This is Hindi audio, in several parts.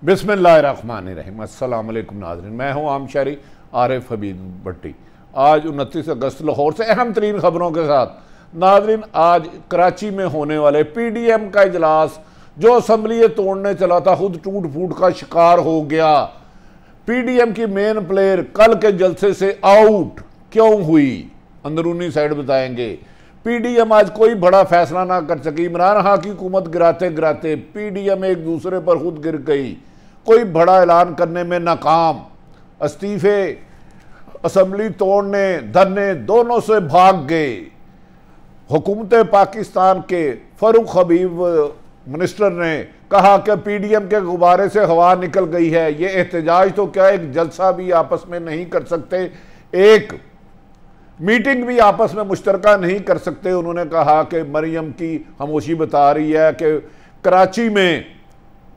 बिस्मिल्लाहिर्रहमानिर्रहीम। अस्सलाम वालेकुम नाज़रीन, मैं हूँ आम शहरी आरिफ हबीब भट्टी। आज 29 अगस्त लाहौर से अहम तरीन खबरों के साथ नाज़रीन, आज कराची में होने वाले PDM का इजलास जो असम्बली तोड़ने चला था खुद टूट फूट का शिकार हो गया। PDM की मेन प्लेयर कल के जलसे से आउट क्यों हुई, अंदरूनी साइड बताएंगे। PDM आज कोई बड़ा फैसला ना कर सकी। इमरान खान की हुकूमत गिराते गिराते PDM एक दूसरे पर खुद गिर गई। कोई बड़ा ऐलान करने में नाकाम, इस्तीफे, असम्बली तोड़ने, धरने दोनों से भाग गए। हुकूमत पाकिस्तान के फरूक हबीब मिनिस्टर ने कहा कि PDM के गुब्बारे से हवा निकल गई है। ये एहतजाज तो क्या, एक जलसा भी आपस में नहीं कर सकते, एक मीटिंग भी आपस में मुश्तरका नहीं कर सकते। उन्होंने कहा कि मरियम की खामोशी बता रही है कि कराची में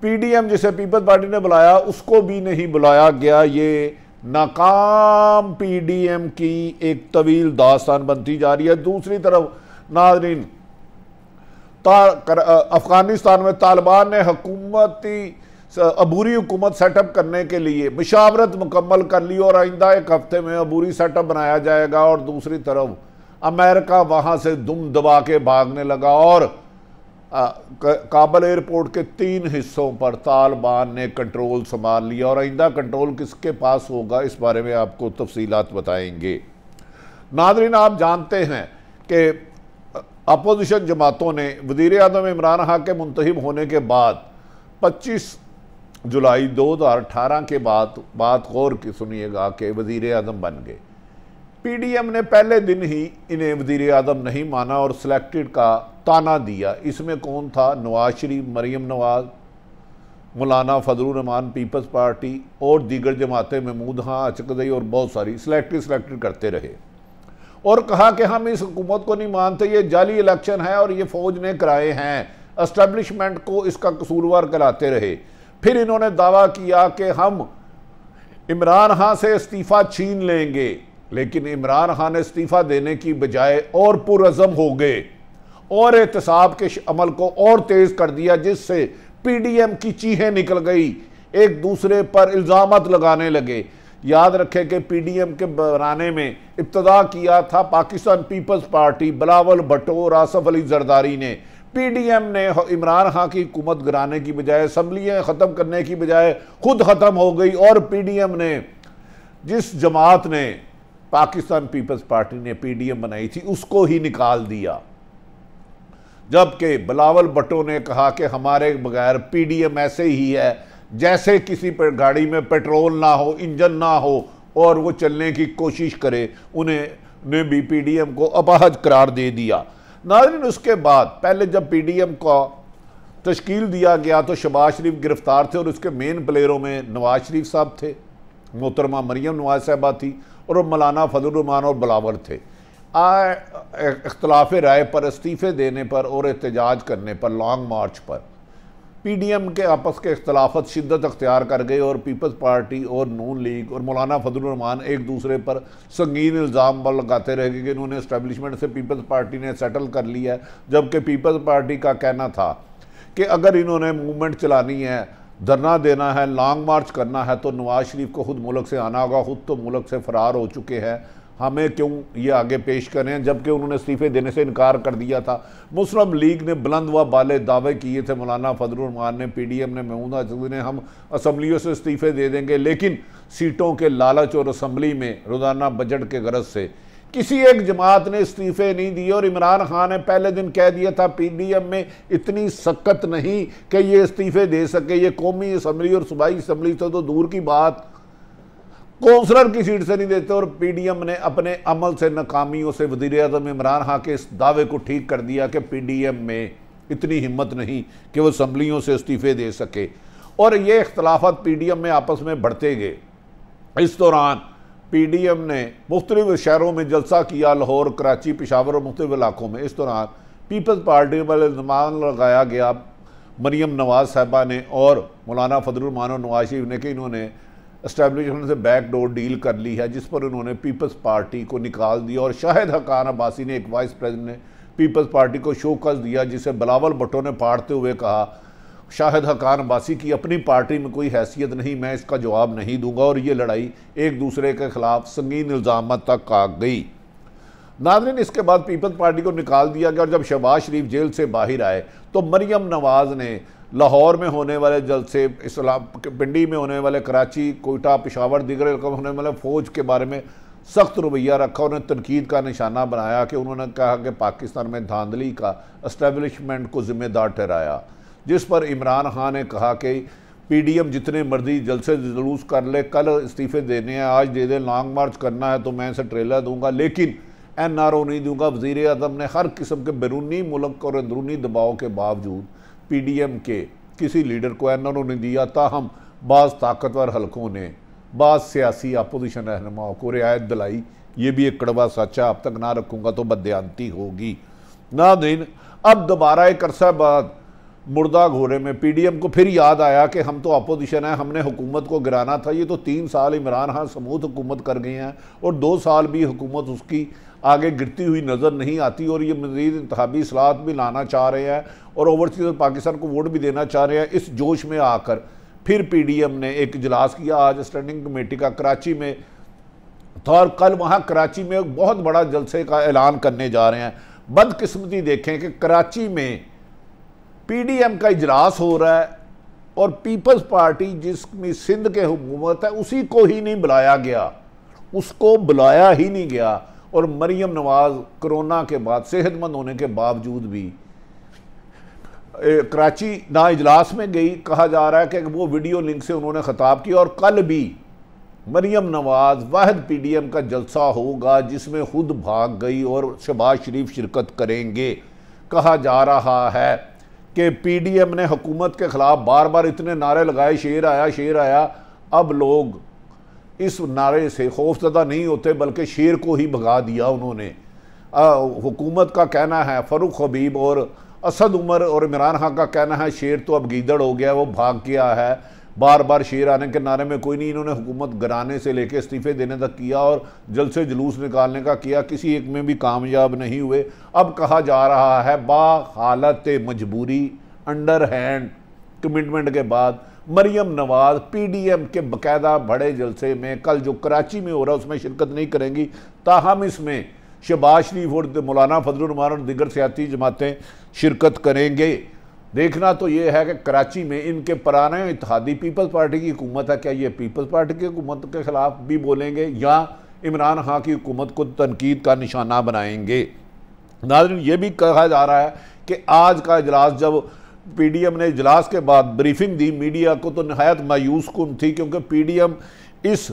PDM जिसे पीपल्स पार्टी ने बुलाया उसको भी नहीं बुलाया गया। ये नाकाम PDM की एक तवील दास्तान बनती जा रही है। दूसरी तरफ नाज़रीन, अफगानिस्तान में तालिबान ने हुकूमती अबूरी हुकूमत सेटअप करने के लिए मुशावरत मुकम्मल कर ली और आइंदा एक हफ्ते में अबूरी सेटअप बनाया जाएगा। और दूसरी तरफ अमेरिका वहाँ से दुम दबा के भागने लगा और काबुल एयरपोर्ट के 3 हिस्सों पर तालिबान ने कंट्रोल संभाल लिया। और आइंदा कंट्रोल किसके पास होगा, इस बारे में आपको तफसीलात बताएंगे। नाज़रीन, आप जानते हैं कि अपोजिशन जमातों ने वज़ीर आज़म इमरान खान के मुंतखब होने के बाद 25 जुलाई 2018 के बाद बात गौर की सुनिएगा कि वज़ीर आज़म बन गए। PDM ने पहले दिन ही इन्हें वज़ीर आज़म नहीं माना और सिलेक्टेड का ताना दिया। इसमें कौन था? नवाज शरीफ, मरियम नवाज, मौलाना फजलुर रहमान पीपल्स पार्टी और दीगर जमातें, महमूद खां, अचकज़ई और बहुत सारी सिलेक्टेड करते रहे और कहा कि हम इस हुकूमत को नहीं मानते, ये जाली इलेक्शन है और ये फौज ने कराए हैं। एस्टेब्लिशमेंट को इसका कसूरवार कराते रहे। फिर इन्होंने दावा किया कि हम इमरान खान से इस्तीफ़ा छीन लेंगे, लेकिन इमरान खान ने इस्तीफ़ा देने की बजाय और पुरअज़म हो गए और एहतसाब के अमल को और तेज़ कर दिया, जिससे PDM की चीखें निकल गई, एक दूसरे पर इल्ज़ामात लगाने लगे। याद रखें कि PDM के बनाने में इब्तदा किया था पाकिस्तान पीपल्स पार्टी, बिलावल भुट्टो और आसफ अली जरदारी ने। PDM ने इमरान खान की हुकूमत गिराने की बजाय, असम्बलियाँ ख़त्म करने की बजाय खुद ख़त्म हो गई और PDM ने, जिस जमात ने पाकिस्तान पीपल्स पार्टी ने PDM बनाई थी, उसको ही निकाल दिया। जबकि बिलावल भुट्टो ने कहा कि हमारे बगैर PDM ऐसे ही है जैसे किसी पर गाड़ी में पेट्रोल ना हो, इंजन ना हो और वो चलने की कोशिश करे। उन्हें भी PDM को अपाहज करार दे दिया। नाज़रीन, उसके बाद पहले जब PDM का तश्कील दिया गया तो शहबाज शरीफ गिरफ्तार थे और उसके मेन प्लेयरों में नवाज शरीफ साहब थे, मोहतरमा मरियम नवाज साहबा थी और मौलाना फजलुर रहमान और बिलावल थे। इख्तलाफ राय पर, इस्तीफ़े देने पर और एहतजाज करने पर, लॉन्ग मार्च पर PDM के आपस के इख्तलाफत शिद्दत अख्तियार कर गए और पीपल्स पार्टी और नून लीग और मौलाना फजलुर रहमान एक दूसरे पर संगीन इल्ज़ाम लगाते रह गए कि इन्होंने इस्टेब्लिशमेंट से पीपल्स पार्टी ने सेटल कर लिया है। जबकि पीपल्स पार्टी का कहना था कि अगर इन्होंने मूवमेंट चलानी है, धरना देना है, लॉन्ग मार्च करना है तो नवाज शरीफ को खुद मुल्क से आना होगा। खुद तो मुल्क से फ़रार हो चुके हैं, हमें क्यों ये आगे पेश करें, जबकि उन्होंने इस्तीफ़े देने से इनकार कर दिया था। मुस्लिम लीग ने बुलंद व बाले दावे किए थे, मौलाना फजलुर रहमान ने, PDM ने, महमूद अचकज़ई ने, हम असम्बलियों से इस्तीफ़े दे देंगे, लेकिन सीटों के लालच और असम्बली में रोज़ाना बजट के गरज से किसी एक जमात ने इस्तीफ़े नहीं दिए। और इमरान खान ने पहले दिन कह दिया था PDM में इतनी सख्त नहीं कि ये इस्तीफ़े दे सके। ये कौमी असम्बली और सूबाई असम्बली से तो दूर की बात, कौंसलर की सीट से नहीं देते। और PDM ने अपने अमल से, नाकामियों से वज़ीर आज़म इमरान खान के इस दावे को ठीक कर दिया कि PDM में इतनी हिम्मत नहीं कि वो असम्बलियों से इस्तीफ़े दे सके। और ये इख्तलाफात PDM में आपस में बढ़ते गए। इस दौरान PDM ने मुख्तलिफ शहरों में जलसा किया, लाहौर, कराची, पेशावर और मुख्तलिफ इलाकों में। इस दौरान पीपल्स पार्टी पर इल्ज़ाम लगाया गया मरियम नवाज साहबा ने और मौलाना फजलुर रहमान और नवाज शरीफ ने कि इन्होंने एस्टेब्लिशमेंट से बैकडोर डील कर ली है, जिस पर उन्होंने पीपल्स पार्टी को निकाल दिया। और शाहिद हक्कान अब्बासी ने, एक वाइस प्रेसिडेंट ने, पीपल्स पार्टी को शोकस दिया, जिसे बिलावल भुट्टो ने फाड़ते हुए कहा शाहिद हकान अब्बासी की अपनी पार्टी में कोई हैसियत नहीं, मैं इसका जवाब नहीं दूंगा, और ये लड़ाई एक दूसरे के खिलाफ संगीन इल्ज़ाम तक आ गई। नाज़रीन, इसके बाद पीपल्स पार्टी को निकाल दिया गया और जब शहबाज शरीफ जेल से बाहर आए तो मरियम नवाज़ ने लाहौर में होने वाले जलसे, इस्लाम पिंडी में होने वाले, कराची, कोयटा, पेशावर, दीगर इलाकों में होने वाले फ़ौज के बारे में सख्त रवैया रखा। उन्हें तनकीद का निशाना बनाया कि उन्होंने कहा कि पाकिस्तान में धांधली का एस्टेब्लिशमेंट को ज़िम्मेदार ठहराया, जिस पर इमरान खान ने कहा कि PDM जितने मर्जी जलसे जुलूस कर ले, कल इस्तीफ़े देने हैं, आज दे दे, लॉन्ग मार्च करना है तो मैं इसे ट्रेलर दूंगा लेकिन NRO नहीं दूंगा। वज़ीर आज़म ने हर किस्म के बैरूनी मुल्क और अंदरूनी दबाव के बावजूद PDM के किसी लीडर को NRO नहीं दिया। ताहम बाज़ ताकतवर हलकों ने बाज़ सियासी अपोजिशन रहनुमाओं को रियायत दिलाई। ये भी एक कड़वा सच है, अब तक ना रखूँगा तो बदयांती होगी। नाज़रीन, अब दोबारा एक अरसा बाद मुर्दा घोड़े में PDM को फिर याद आया कि हम तो अपोजिशन है, हमने हुकूमत को गिराना था। ये तो 3 साल इमरान खान समूथ हुकूमत कर गए हैं और 2 साल भी हुकूमत उसकी आगे गिरती हुई नज़र नहीं आती, और ये मज़ीद इंतखाबी इस्लाहत भी लाना चाह रहे हैं और ओवरसीज़ पाकिस्तान को वोट भी देना चाह रहे हैं। इस जोश में आकर फिर PDM ने एक इजलास किया आज स्टैंडिंग कमेटी का कराची में, और कल वहाँ कराची में एक बहुत बड़ा जलसे का ऐलान करने जा रहे हैं। बदकिस्मती देखें कि कराची में PDM का इजलास हो रहा है और पीपल्स पार्टी जिसमें सिंध के हुकूमत है उसी को ही नहीं बुलाया गया, उसको बुलाया ही नहीं गया। और मरियम नवाज़ कोरोना के बाद सेहतमंद होने के बावजूद भी कराची ना इजलास में गई। कहा जा रहा है कि वो वीडियो लिंक से उन्होंने खिताब किया, और कल भी मरियम नवाज़ वाहिद PDM का जलसा होगा जिसमें खुद भाग गई और शहबाज शरीफ शिरकत करेंगे। कहा जा रहा है कि PDM ने हुकूमत के ख़िलाफ़ बार बार इतने नारे लगाए, शेर आया शेर आया, अब लोग इस नारे से खौफज़दा नहीं होते बल्कि शेर को ही भगा दिया उन्होंने। हुकूमत का कहना है, फ़ारूक हबीब और असद उमर और इमरान खान का कहना है शेर तो अब गीदड़ हो गया, वो भाग गया है। बार बार शेर आने के नारे में कोई नहीं, इन्होंने हुकूमत गिराने से लेकर इस्तीफ़े देने तक किया और जलसे जुलूस निकालने का किया, किसी एक में भी कामयाब नहीं हुए। अब कहा जा रहा है बा हालत मजबूरी, अंडर हैंड कमिटमेंट के बाद मरियम नवाज़ PDM के बाकायदा बड़े जलसे में कल जो कराची में हो रहा है उसमें शिरकत नहीं करेंगी। ताहम इसमें शहबाज शरीफ और मौलाना फजलुर रहमान और दीगर सियासी जमातें शिरकत करेंगे। देखना तो ये है कि कराची में इनके पुराने इत्तेहादी पीपल्स पार्टी की हुकूमत है, क्या ये पीपल्स पार्टी की हुकूमत के ख़िलाफ़ भी बोलेंगे या इमरान खान की हुकूमत को तनकीद का निशाना बनाएंगे। नाज़रीन, ये भी कहा जा रहा है कि आज का इजलास जब PDM ने इजलास के बाद ब्रीफिंग दी मीडिया को तो नहायत मायूस कुन थी, क्योंकि PDM इस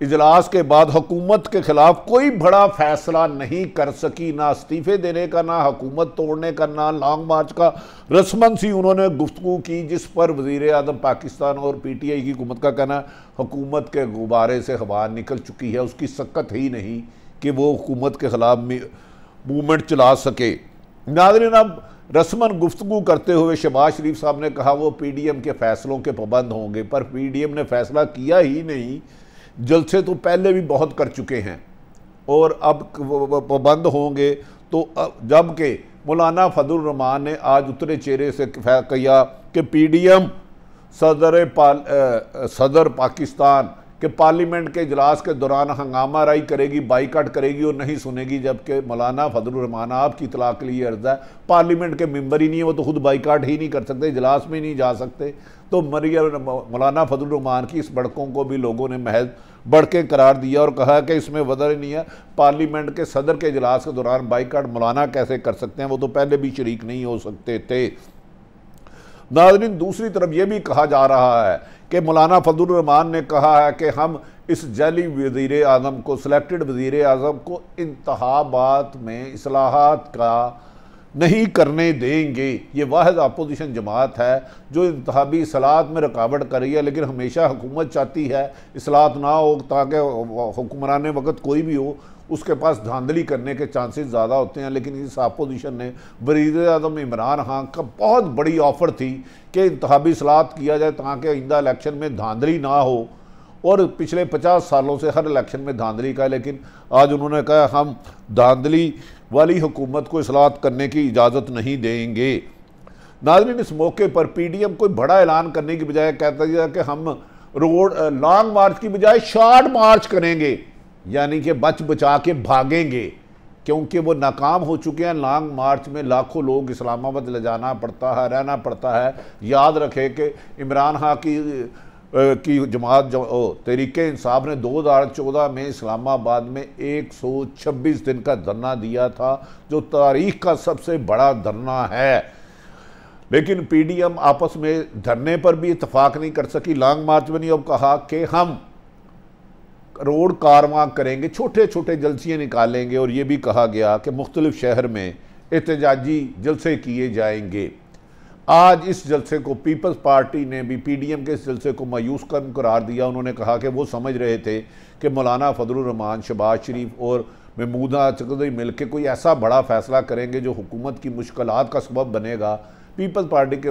इजलास के बाद हुकूमत के खिलाफ कोई बड़ा फैसला नहीं कर सकी, ना इस्तीफ़े देने का, ना हुकूमत तोड़ने का, ना लॉन्ग मार्च का। रस्मन सी उन्होंने गुफ्तगू की जिस पर वज़ीर आज़म पाकिस्तान और PTI की हुकूमत का कहना हुकूमत के गुब्बारे से हवा निकल चुकी है, उसकी सकत ही नहीं कि वो हुकूमत के ख़िलाफ़ मूवमेंट चला सके। नाज़रीन, अब रस्मन गुफ्तगू करते हुए शहबाज शरीफ साहब ने कहा वो PDM के फ़ैसलों के पाबंद होंगे, पर PDM ने फ़ैसला किया ही नहीं। जलसे तो पहले भी बहुत कर चुके हैं और अब पाबंद होंगे। तो जबकि मौलाना फजलुर रहमान ने आज उतरे चेहरे से कहा कि PDM सदर पाकिस्तान कि पार्लियामेंट के इजलास के दौरान हंगामा राई करेगी, बाईकाट करेगी और नहीं सुनेगी, जबकि मौलाना फजलुर रहमान आपकी इतला के लिए अर्ज़ है, पार्लियामेंट के मेंबर ही नहीं है, वो तो खुद बाईकाट ही नहीं कर सकते, इजलास में नहीं जा सकते। तो मौलाना फजलुर रहमान की इस बड़कों को भी लोगों ने महज बढ़के करार दिया और कहा कि इसमें वजह नहीं है, पार्लियामेंट के सदर के इजलास के दौरान बाईकाट मौलाना कैसे कर सकते हैं, वो तो पहले भी शरीक नहीं हो सकते थे। नाज़रीन, दूसरी तरफ यह भी कहा जा रहा है कि मौलाना फजलुर रहमान ने कहा है कि हम इस जाली वज़ीर आज़म को, सिलेक्टेड वज़ीर आज़म को इंतखाबात में इस्लाहात का नहीं करने देंगे। ये वाहिद अपोजिशन जमात है जो इंतखाबी इस्लाहात में रुकावट कर रही है, लेकिन हमेशा हुकूमत चाहती है इस्लाहात ना हो ताकि हुक्मरान वक्त कोई भी हो उसके पास धांधली करने के चांसेस ज़्यादा होते हैं। लेकिन इस अपोजिशन ने वज़ीर आज़म इमरान खान का बहुत बड़ी ऑफ़र थी कि इंतखाबी इस्लाहात किया जाए ताकि आइंदा इलेक्शन में धांधली ना हो, और पिछले 50 सालों से हर इलेक्शन में धांधली का, लेकिन आज उन्होंने कहा हम धांधली वाली हुकूमत को इस्लाहात करने की इजाज़त नहीं देंगे। नाज़रीन, इस मौके पर PDM कोई बड़ा ऐलान करने की बजाय कहता है कि हम रोड लॉन्ग मार्च की बजाय शॉर्ट मार्च करेंगे, यानी कि बच बचा के भागेंगे, क्योंकि वो नाकाम हो चुके हैं। लॉन्ग मार्च में लाखों लोग इस्लामाबाद ले जाना पड़ता है, रहना पड़ता है। याद रखें कि इमरान खान की जमात तहरीके इंसाफ ने 2014 में इस्लामाबाद में 126 दिन का धरना दिया था, जो तारीख का सबसे बड़ा धरना है। लेकिन PDM आपस में धरने पर भी इतफाक नहीं कर सकी, लॉन्ग मार्च में नहीं। अब कहा कि हम रोड कारवां करेंगे, छोटे छोटे जलसियाँ निकालेंगे, और ये भी कहा गया कि मुख्तलिफ शहर में एहतजाजी जलसे किए जाएंगे। आज इस जलसे को पीपल्स पार्टी ने भी PDM के इस जलसे को मायूस करार दिया। उन्होंने कहा कि वो समझ रहे थे कि मौलाना फजलुर रहमान, शहबाज शरीफ और महमूदा चौधरी मिलकर कोई ऐसा बड़ा फैसला करेंगे जो हुकूमत की मुश्किलात का सबब बनेगा। पीपल्स पार्टी के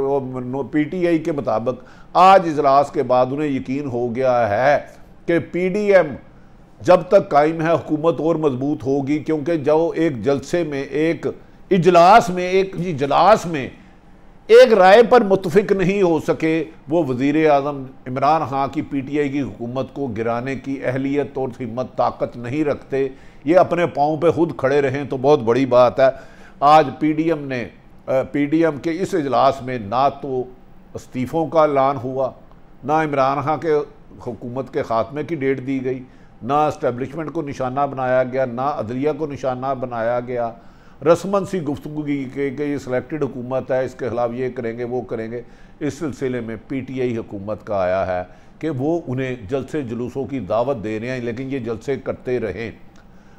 PTI के मुताबिक आज इजलास के बाद उन्हें यकीन हो गया है कि PDM जब तक कायम है हुकूमत और मजबूत होगी, क्योंकि जो एक जलसे में, एक इजलास में, एक इजलास में एक राय पर मुतफिक नहीं हो सके, वो वज़ीर आज़म इमरान खान की PTI की हुकूमत को गिराने की अहलियत और हिम्मत ताकत नहीं रखते। ये अपने पाँव पे खुद खड़े रहें तो बहुत बड़ी बात है। आज PDM के इस इजलास में ना तो इस्तीफ़ों का ऐलान हुआ, ना इमरान खान के हुकूमत के ख़ात्मे की डेट दी गई, ना इस्टेब्लिशमेंट को निशाना बनाया गया, ना अदलिया को निशाना बनाया गया। रस्मन सी गुफ्तगू की कि ये सिलेक्टेड हुकूमत है, इसके खिलाफ ये करेंगे वो करेंगे। इस सिलसिले में PTI हुकूमत का आया है कि वो उन्हें जलसे जुलूसों की दावत दे रहे हैं, लेकिन ये जलसे करते रहें।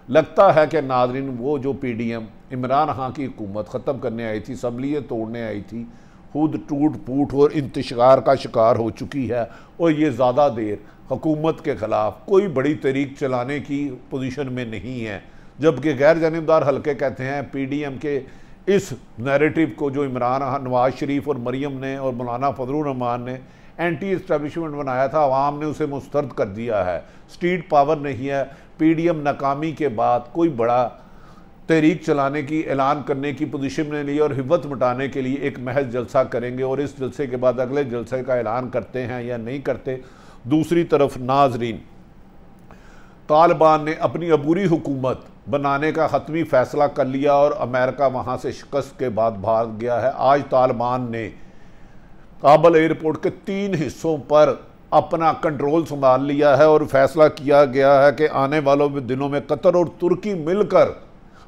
लगता है कि नाज़रीन, वो जो PDM इमरान खान की हुकूमत ख़त्म करने आई थी, असम्बलियाँ तोड़ने आई थी, खुद टूट फूट और इंतशार का शिकार हो चुकी है, और ये ज़्यादा देर हुकूमत के ख़िलाफ़ कोई बड़ी तहरीक चलाने की पोजीशन में नहीं है। जबकि गैर जानिबदार हल्के कहते हैं PDM के इस नैरेटिव को जो इमरान खान, नवाज शरीफ और मरियम ने और मौलाना फजलुर रहमान ने एंटी इस्टेब्लिशमेंट बनाया था, अवाम ने उसे मुस्तरद कर दिया है। स्ट्रीट पावर नहीं है। PDM नाकामी के बाद कोई बड़ा तहरीक चलाने की, ऐलान करने की पोजीशन में नहीं, और हिब्बत मिटाने के लिए एक महज जलसा करेंगे, और इस जलसे के बाद अगले जलसे का ऐलान करते हैं या नहीं करते। दूसरी तरफ नाजरीन, तालिबान ने अपनी अबूरी हुकूमत बनाने का हतमी फ़ैसला कर लिया और अमेरिका वहाँ से शिकस्त के बाद भाग गया है। आज तालिबान ने काबुल एयरपोर्ट के 3 हिस्सों पर अपना कंट्रोल संभाल लिया है, और फैसला किया गया है कि आने वालों दिनों में कतर और तुर्की मिलकर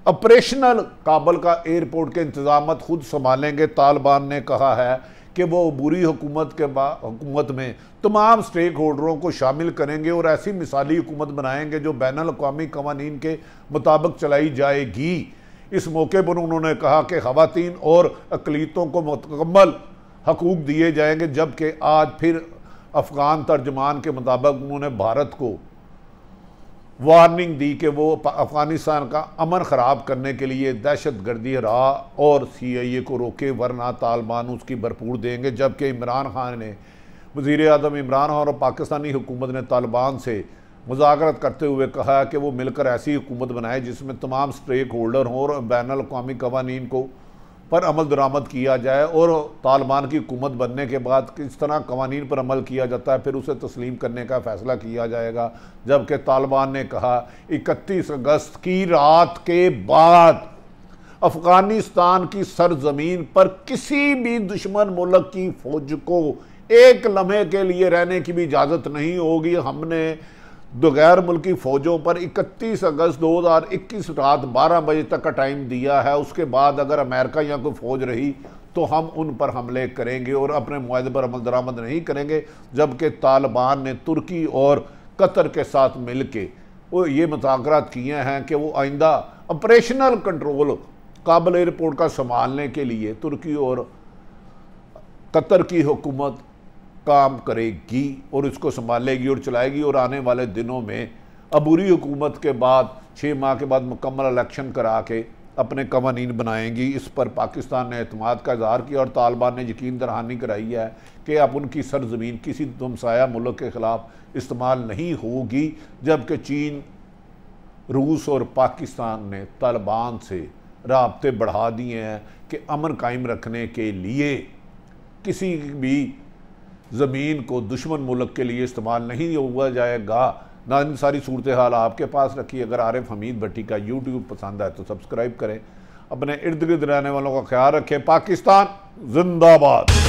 ऑपरेशनल काबुल का एयरपोर्ट के इंतजाम खुद संभालेंगे। तालिबान ने कहा है कि वो बुरी हुकूमत में तमाम स्टेक होल्डरों को शामिल करेंगे और ऐसी मिसाली हुकूमत बनाएंगे जो बैनुल अक़वामी क़वानीन के मुताबिक चलाई जाएगी। इस मौके पर उन्होंने कहा कि ख़वातीन और अक़लियतों को मुकम्मल हकूक़ दिए जाएंगे। जबकि आज फिर अफ़गान तर्जमान के मुताबिक उन्होंने भारत को वार्निंग दी कि वो अफ़गानिस्तान का अमन ख़राब करने के लिए दहशतगर्दी राह और CIA को रोके, वरना तालिबान उसकी भरपूर देंगे। जबकि इमरान खान ने, वज़ीर आज़म इमरान खान और पाकिस्तानी हुकूमत ने तालिबान से मुज़ाकरत करते हुए कहा कि वो मिलकर ऐसी हुकूमत बनाए जिसमें तमाम स्टेक होल्डर हों और बैनुल अक़वामी क़वानीन को पर अमल दरामद किया जाए, और तालिबान की हुकूमत बनने के बाद किस तरह कवानीन पर अमल किया जाता है फिर उसे तस्लीम करने का फ़ैसला किया जाएगा। जबकि तालिबान ने कहा 31 अगस्त की रात के बाद अफ़गानिस्तान की सरजमीन पर किसी भी दुश्मन मुल्क की फ़ौज को एक लम्हे के लिए रहने की भी इजाज़त नहीं होगी। हमने गैर मुल्की फ़ौजों पर 31 अगस्त 2021 रात 12 बजे तक का टाइम दिया है। उसके बाद अगर अमेरिका या कोई फ़ौज रही तो हम उन पर हमले करेंगे और अपने मुआहदे पर अमल दरामद नहीं करेंगे। जबकि तालिबान ने तुर्की और कतर के साथ मिल के वो ये मुज़ाकरात किए हैं कि वो आइंदा ऑपरेशनल कंट्रोल काबुल एयरपोर्ट का संभालने के लिए तुर्की और कतर की हुकूमत काम करेगी और इसको संभालेगी और चलाएगी। और आने वाले दिनों में अबूरी हुकूमत के बाद 6 माह के बाद मुकम्मल इलेक्शन करा के अपने कवानीन बनाएंगी। इस पर पाकिस्तान ने एतमाद का इज़हार किया और तालिबान ने यकीन दहानी कराई है कि अब उनकी सरजमीन किसी हमसाया मुल्क के ख़िलाफ़ इस्तेमाल नहीं होगी। जबकि चीन, रूस और पाकिस्तान ने तालिबान से राब्ते बढ़ा दिए हैं कि अमन कायम रखने के लिए किसी भी ज़मीन को दुश्मन मुल्क के लिए इस्तेमाल नहीं हुआ जाएगा। ना इन सारी सूरत हाल आपके पास रखी। अगर आरिफ हमीद भट्टी का यूट्यूब पसंद है तो सब्सक्राइब करें। अपने इर्द गिर्द रहने वालों का ख्याल रखें। पाकिस्तान जिंदाबाद।